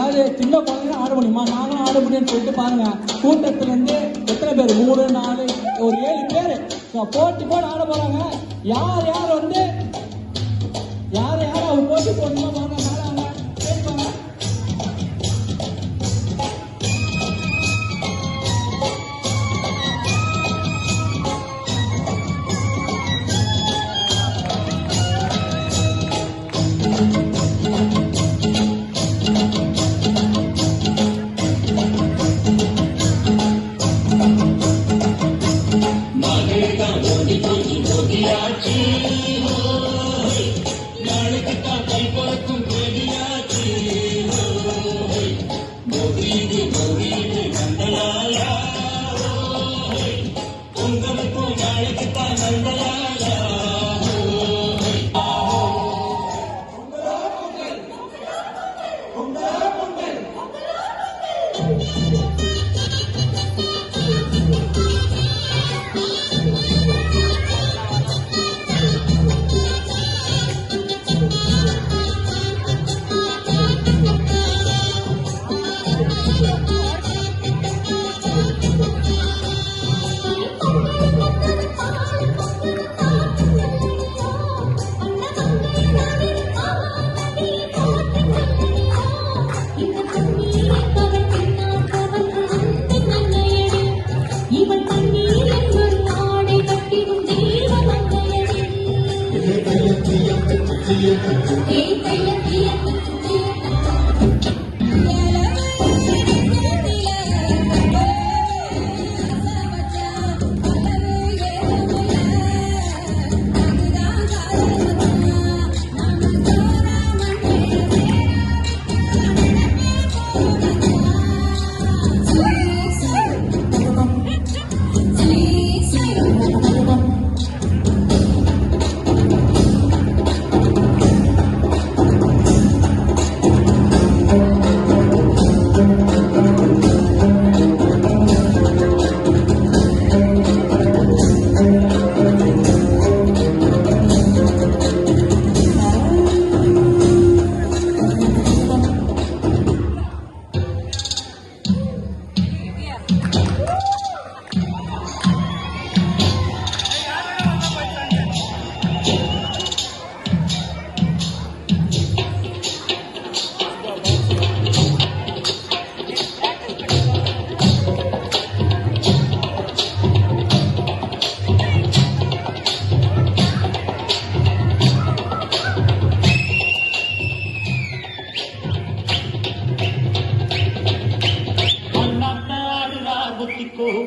அதாவது சின்ன குழந்தைங்க ஆட முடியுமா, நாங்களும் ஆட முடியும்னு சொல்லிட்டு பாருங்க. கூட்டத்துல இருந்து எத்தனை பேர், 3 4 ஒரு 7 பேர் போட்டி போட்டு ஆட போறாங்க. யார் யார் அவங்க போட்டி போடணுமா பாருங்க.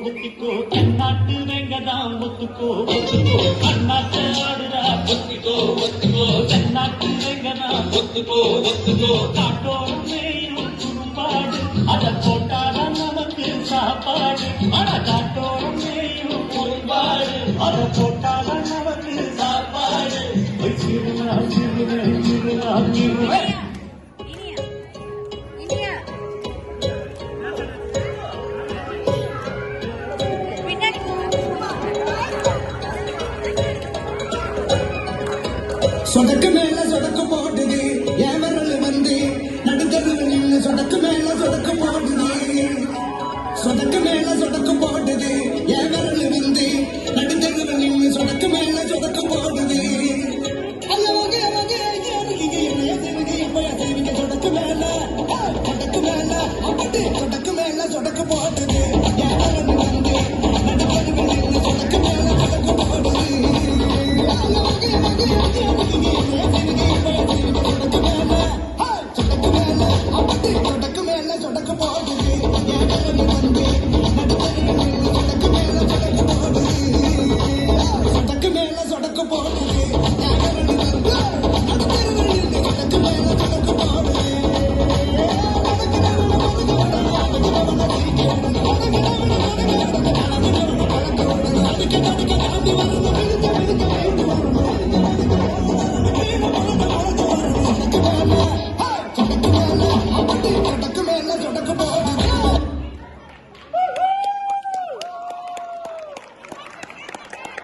ஒத்துக்கோ கண்ணாட்டு வெங்கதான் ஒத்துக்கோ ஒத்துக்கோ கண்ணாட்டு ஆடுறா ஒத்துக்கோ ஒத்துக்கோ கண்ணாட்டு வெங்கதான் ஒத்துக்கோ ஒத்துக்கோ காட்டோடு மேயும் குறும்பாடு அதை போட்டாதான் நமக்கு சாப்பாடு அட காட்டோடு மேயும் குறும்பாடு அதை போட்டாதான் நமக்கு சாப்பாடு சிறுநா சிறுநா சிறுநா சிறுநா